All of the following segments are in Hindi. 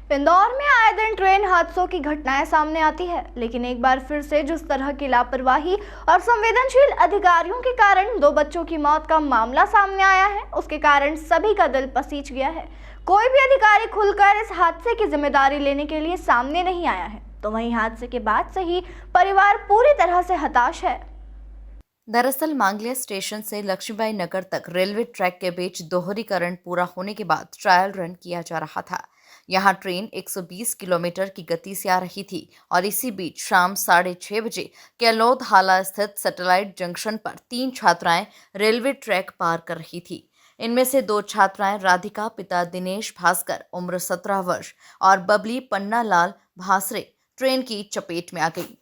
इंदौर में आए दिन ट्रेन हादसों की घटनाएं सामने आती है, लेकिन एक बार फिर से जिस तरह की लापरवाही और संवेदनशील अधिकारियों के कारण 2 बच्चों की मौत का मामला सामने आया है, उसके कारण सभी का दिल पसीज गया है। कोई भी अधिकारी खुलकर इस हादसे की जिम्मेदारी लेने के लिए सामने नहीं आया है, तो वहीं हादसे के बाद से ही परिवार पूरी तरह से हताश है। दरअसल मांगलिया स्टेशन से लक्ष्मीबाई नगर तक रेलवे ट्रैक के बीच दोहरीकरण पूरा होने के बाद ट्रायल रन किया जा रहा था। यहां ट्रेन 120 किलोमीटर की गति से आ रही थी और इसी बीच शाम 6:30 बजे केलोद हाला स्थित सैटेलाइट जंक्शन पर 3 छात्राएं रेलवे ट्रैक पार कर रही थी। इनमें से 2 छात्राएं राधिका पिता दिनेश भास्कर उम्र 17 वर्ष और बबली पन्ना लाल भासरे ट्रेन की चपेट में आ गई,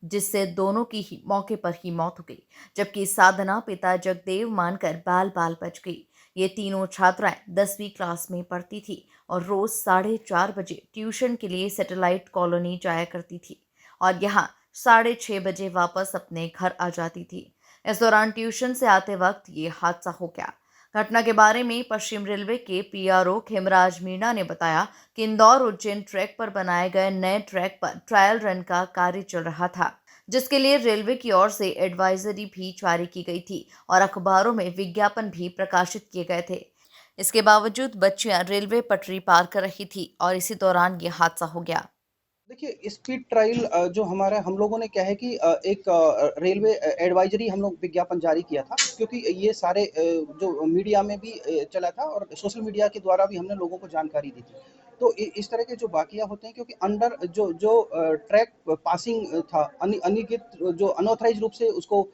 जिससे दोनों की ही मौके पर ही मौत हो गई, जबकि साधना पिता जगदेव मानकर बाल बाल बच गई। ये तीनों छात्राएं 10वीं क्लास में पढ़ती थी और रोज 4:30 बजे ट्यूशन के लिए सैटेलाइट कॉलोनी जाया करती थी और यहाँ 6:30 बजे वापस अपने घर आ जाती थी। इस दौरान ट्यूशन से आते वक्त ये हादसा हो गया। घटना के बारे में पश्चिम रेलवे के पीआरओ खेमराज मीणा ने बताया कि इंदौर उज्जैन ट्रैक पर बनाए गए नए ट्रैक पर ट्रायल रन का कार्य चल रहा था, जिसके लिए रेलवे की ओर से एडवाइजरी भी जारी की गई थी और अखबारों में विज्ञापन भी प्रकाशित किए गए थे। इसके बावजूद बच्चियां रेलवे पटरी पार कर रही थी और इसी दौरान ये हादसा हो गया। देखिए, स्पीड ट्रायल जो हमारा हम लोगों ने क्या है कि एक रेलवे एडवाइजरी हम लोग विज्ञापन जारी किया था, क्योंकि ये सारे जो मीडिया में भी चला था और सोशल मीडिया के द्वारा भी हमने लोगों को जानकारी दी थी। तो इस तरह के जो वाकया होते हैं, क्योंकि अंडर जो जो ट्रैक पासिंग था, अनियमित जो अनऑथराइज रूप से उसको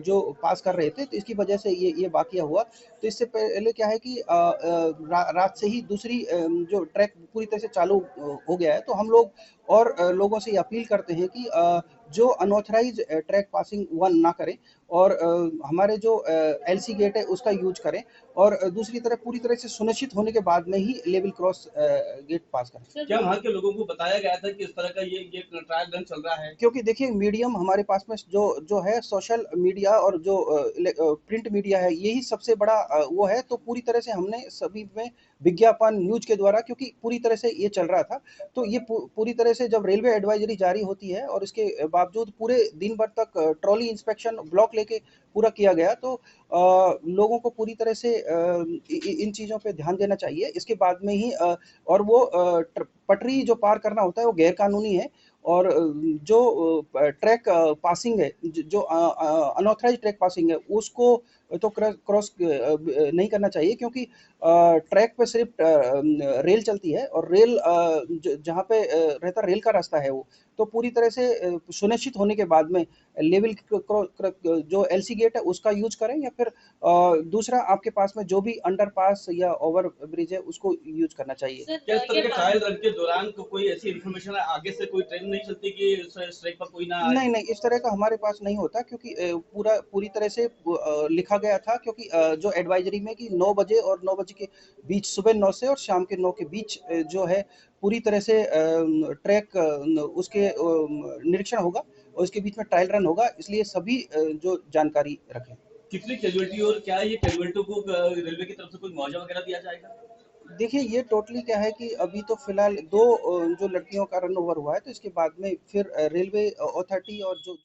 जो पास कर रहे थे, तो इसकी वजह से ये वाकया हुआ। तो इससे पहले क्या है कि रात से ही दूसरी जो ट्रैक पूरी तरह से चालू हो गया है, तो हम लोग और लोगों से ये अपील करते हैं कि जो अनऑथराइज ट्रैक पासिंग वन ना करें और हमारे जो एलसी गेट है उसका यूज करें और दूसरी तरफ पूरी तरह से सुनिश्चित होने के बाद में ही लेवल क्रॉस गेट पास करें। क्या वहाँ के लोगों को बताया गया था कि इस तरह का ये ट्रायल रन चल रहा है? क्योंकि देखिए, मीडियम हमारे पास में जो जो है सोशल मीडिया और जो प्रिंट मीडिया है, यही सबसे बड़ा वो है। तो पूरी तरह से हमने सभी में विज्ञापन न्यूज के द्वारा, क्योंकि पूरी तरह से ये चल रहा था, तो ये पूरी तरह से जब रेलवे एडवाइजरी जारी होती है और इसके बावजूद पूरे दिन भर तक ट्रॉली इंस्पेक्शन ब्लॉक लेके पूरा किया गया, तो लोगों को पूरी तरह से इन चीज़ों पे ध्यान देना चाहिए। इसके बाद में ही और वो पटरी जो पार करना होता है वो गैर कानूनी है और जो ट्रैक पासिंग है, जो अनऑथराइज ट्रैक पासिंग है, उसको तो क्रॉस नहीं करना चाहिए, क्योंकि ट्रैक पे सिर्फ रेल चलती है और रेल जहाँ पे रहता रेल का रास्ता है वो, तो पूरी तरह से सुनिश्चित होने के बाद में लेवल जो एलसी गेट है उसका यूज करें, या फिर दूसरा आपके पास में जो भी अंडरपास या ओवर ब्रिज है उसको यूज करना चाहिए। क्या इस तरह के ट्रायल रन के दौरान कोई ऐसी इन्फॉर्मेशन आगे से कोई ट्रेन नहीं चलती कि इस ट्रैक पर कोई ना आए? नहीं, नहीं, इस तरह का हमारे पास नहीं होता, क्योंकि पूरी तरह से लिखा गया था, क्योंकि जो एडवाइजरी में कि 9 बजे और 9 बजे के बीच, सुबह 9 से और शाम के 9 के बीच जो है पूरी तरह से ट्रैक उसके निरीक्षण होगा और उसके बीच में ट्रायल रन होगा, इसलिए सभी जो जानकारी रखें। कितनी कैजुअलिटी और क्या ये कैजुअलिटी को रेलवे की तरफ से कोई मुआवजा वगैरह दिया जाएगा? देखिए, ये टोटली क्या है कि अभी तो फिलहाल 2 जो लड़कियों का रन ओवर हुआ है, तो इसके बाद में फिर रेलवे अथॉरिटी और जो